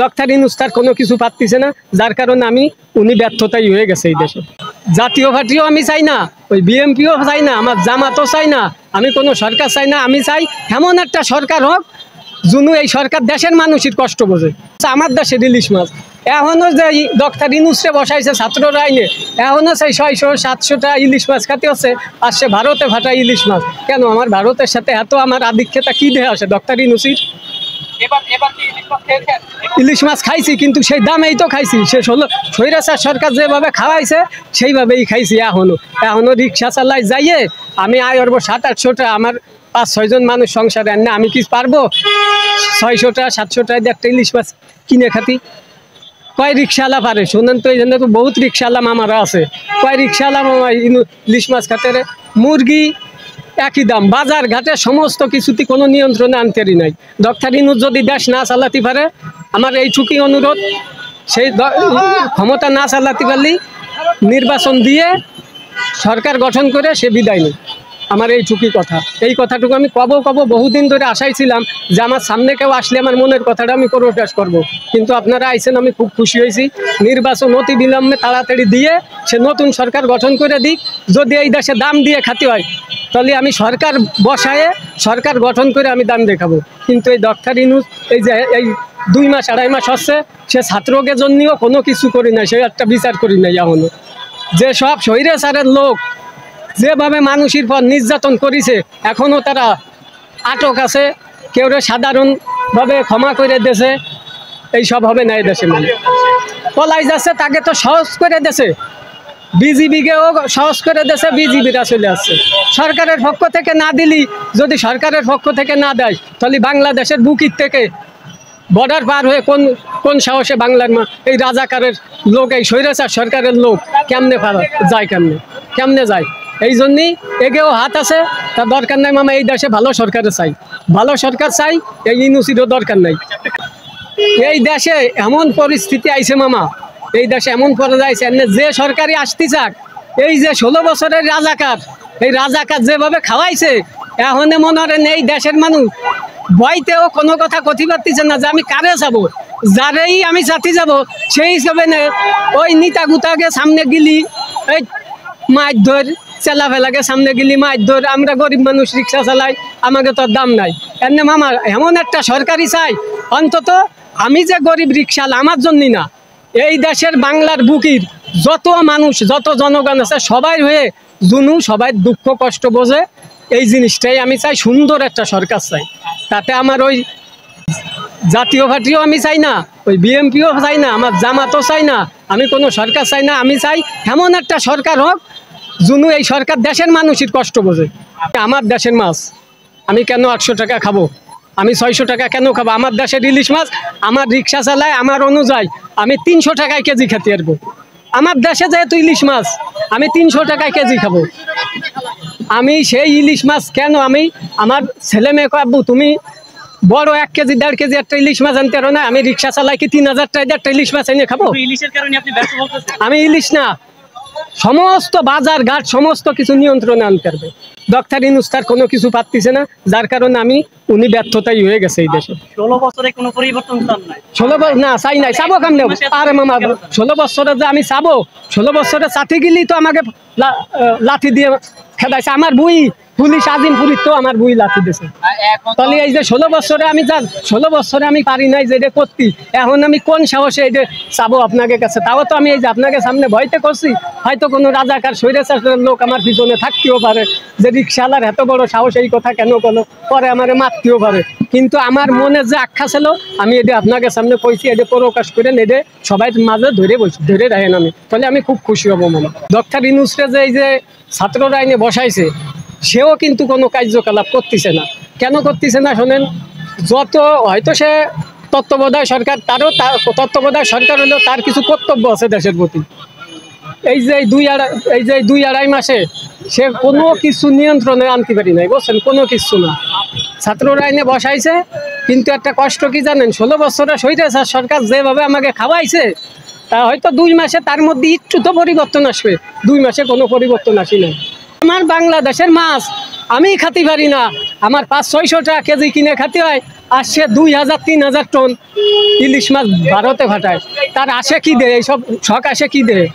Doctor Yunus তার কোনো কিছু পারতেছে না, যার কারণে উনি ব্যর্থতাই হয়ে গেছে এই দেশে। জাতীয় পার্টিও আমি চাই না, ওই বিএনপিও চাই না, আমার জামাতও চাই না, আমি কোনো সরকার চাই না। আমি চাই এমন একটা সরকার হোক যিনি এই সরকার দেশের মানুষের কষ্ট বোঝে। আমার দেশের ইলিশ মাছ এখনও যে ডক্টর ইউনূসে বসাইছে ছাত্ররা আইনে, এখনও সেই 600-700টা ইলিশ মাছ খাতে হচ্ছে, আর সে ভারতে ফাটা ইলিশ মাছ। কেন আমার ভারতের সাথে এত আমার আধিক্যতা কী দেহে আসে ডক্টর ইউনূসের? ইলিশ মাছ খাইছি, কিন্তু সেই দামেই তো খাইছি। সে স্বৈরাচার সরকার যেভাবে খাওয়াইছে সেইভাবেই খাইছি। এখনো রিক্সা চালাই যাইয়ে আমি আয় করবো 700-800টা, আমার 5-6 জন মানুষ সংসারে আনে, আমি কি পারবো 600-700 টাকা দিয়ে একটা ইলিশ মাছ কিনে খাতি? কয় রিক্সাওয়ালা পারে? শোনেন তো, এই জন্য তো বহুত রিক্সাওয়ালা মামারা আছে। কয় রিক্সাওয়ালা মামা ইলিশ মাছ খাতে? মুরগি একই দাম, বাজার ঘাটে সমস্ত কিছুতে কোনো নিয়ন্ত্রণে আনতেরই নাই। ডক্টর ইউনূস যদি দেশ না চালাতে পারে, আমার এইটুকুই অনুরোধ, সেই ক্ষমতা না চালাতে পারলেই নির্বাচন দিয়ে সরকার গঠন করে সে বিদায় নেই। আমার এইটুকুই কথা। এই কথাটুকু আমি কব বহুদিন ধরে আশাই ছিলাম যে আমার সামনে কেউ আসলে আমার মনের কথাটা আমি প্রকাশ করব। কিন্তু আপনারা আইছেন, আমি খুব খুশি হয়েছি। নির্বাচন অতি বিলম্বে তাড়াতাড়ি দিয়ে সে নতুন সরকার গঠন করে দিক। যদি এই দেশে দাম দিয়ে খাতে হয় তাহলে আমি সরকার বসায়ে সরকার গঠন করে আমি দাম দেখাবো। কিন্তু এই ডক্টর ইউনূস এই যে এই 2 মাস 2.5 মাস হচ্ছে, সে ছাত্রকে জন্যও কোনো কিছু করি নাই, সে একটা বিচার করি নাই। এখনো যে সব স্বৈরাচারের লোক যেভাবে মানুষের পর নির্যাতন করেছে, এখনও তারা আটক আছে, কেউ সাধারণভাবে ক্ষমা করে দেছে। এইসব হবে না, এই দেশে মানুষ পলাই যাচ্ছে, তাকে তো সহজ করে দেছে, বিজিবিকেও সহজ করে দেছে, বিজিবিরা চলে আসছে। সরকারের পক্ষ থেকে না দিলি, যদি সরকারের পক্ষ থেকে না দেয় তাহলে বাংলাদেশের বুকির থেকে বর্ডার পার হয়ে কোন সাহসে বাংলার এই রাজাকারের লোক, এই স্বৈরাচার সরকারের লোক কেমনে যায়, কেমনে যায়? এই জন্যই এগেও হাত আছে। তার দরকার নাই মামা, এই দেশে ভালো সরকারে চাই, ভালো সরকার চাই, এই ইউনূসেরও দরকার নাই। এই দেশে এমন পরিস্থিতি আইছে মামা, এই দেশে এমন পর্যায়ে আইছে, যে সরকারি আসতে চাক, এই যে 16 বছরের রাজাকার, এই রাজাকার যেভাবে খাওয়াইছে, এখন মনে হয় এই দেশের মানুষ ভয়তেও কোনো কথা কথি পারতেছে না যে আমি কারে যাবো, যারেই আমি সাথে যাব সেই হিসাবে ওই নিতা গুতাকে সামনে গেলি এই মাছ ধর, চেলা ফেলাকে সামনে গেলি মাছ ধর। আমরা গরিব মানুষ রিক্সা চালাই, আমাকে তো দাম নাই। এমনি মামা এমন একটা সরকারি চাই, অন্তত আমি যে গরিব রিক্সাল আমার জন্যই না, এই দেশের বাংলার বুকির যত মানুষ, যত জনগণ আছে সবাই হয়ে জুনু সবাই দুঃখ কষ্ট বোঝে, এই জিনিসটাই আমি চাই। সুন্দর একটা সরকার চাই, তাতে আমার ওই জাতীয় পার্টিও আমি চাই না, ওই বিএনপিও চাই না, আমার জামাতও চাই না, আমি কোনো সরকার চাই না। আমি চাই এমন একটা সরকার হোক যিনি এই সরকার দেশের মানুষের কষ্ট বোঝে। আমার দেশের মাছ আমি কেন 800 টাকা খাবো? আমি 600 টাকা কেন খাবো? আমার দেশের ইলিশ মাছ আমার রিক্সা চালায়, আমার অনুযায়ী আমি 300 টাকায় কেজি খেতে পারবো। আমার দেশে যেহেতু ইলিশ মাছ, আমি 300 টাকায় কেজি খাবো। আমি সেই ইলিশ মাছ কেন আমার ছেলে মেয়ে আব্বু তুমি বড় 1 কেজি 1.5 কেজি একটা ইলিশ মাছ আনতে পারো না? আমি রিক্সা চালাই কি 3000 টাকা একটা ইলিশ মাছ এনে খাবো? আমি ইলিশ না, সমস্ত বাজার ঘাট সমস্ত কিছু নিয়ন্ত্রণে আনতে পারবে। ডক্টর ইউনূস তার কোনো কিছু পারতেছে না, যার কারণে উনি ব্যর্থতাই হয়ে গেছে এই দেশে। 16 বছরে কোনো পরিবর্তন চান নাই? 16 না চাই নাই, চাবো কেমনে? আরে মামা 16 বছরে যে আমি চাবো, 16 বছরে চাতে গেলেই তো আমাকে লাঠি দিয়ে খেদাইছে। আমার বুই পুলিশ আজিমপুরির তো আমার বুই লাঠি দিয়েছে। তাহলে এই যে 16 বছরে আমি 16 বছরে আমি পারি নাই যে এটা করতে, এখন আমি কোন সাহসে এটা চাবো আপনাকে কাছে? তাও তো আমি এই যে আপনাকে সামনে ভয়তে করছি, হয়তো কোনো রাজাকার স্বৈরাচারের লোক আমার পিছনে থাকতেও পারে যে রিক্সাওয়ালার এত বড় সাহস, এই কথা কেন করলো, পরে আমারে মারতেও পারে। কিন্তু আমার মনে যে আখ্যা ছিল, আমি এটা আপনাকে সামনে কইছি, এটা প্রকাশ করে এটা সবাই মাঝে ধরে রাখেন। তাহলে আমি খুব খুশি হব মামা। ডক্টর ইউনূসকে যে এই যে ছাত্ররা আইনে বসাইছে, সেও কিন্তু কোনো কার্যকলাপ করতেছে না। কেন করতেছে না শোনেন, যত হয়তো সে তত্ত্বাবধায়ক সরকার, তারও তত্ত্বাবধায়ক সরকার হলেও তার কিছু কর্তব্য আছে দেশের প্রতি। এই যে 2-2.5 মাসে সে কোনো কিছু নিয়ন্ত্রণে আনতে পারি নাই, বুঝছেন? কোনো কিছু না। ছাত্ররা আইনে বসাইছে, কিন্তু একটা কষ্ট কি জানেন, 16 বছরে স্বৈরাচার সরকার যেভাবে আমাকে খাওয়াইছে, তা হয়তো 2 মাসে তার মধ্যে একটু তো পরিবর্তন আসবে। 2 মাসে কোনো পরিবর্তন আসি না। আমার বাংলাদেশের মাছ আমি খাতে পারি না, আমার 500-600 টাকা কেজি কিনে খাতে হয়, আসে 2000-3000 টন ইলিশ মাছ ভারতে পাঠায়, তার আসে কি দেয়? এইসব শখ আসে কি দেয়?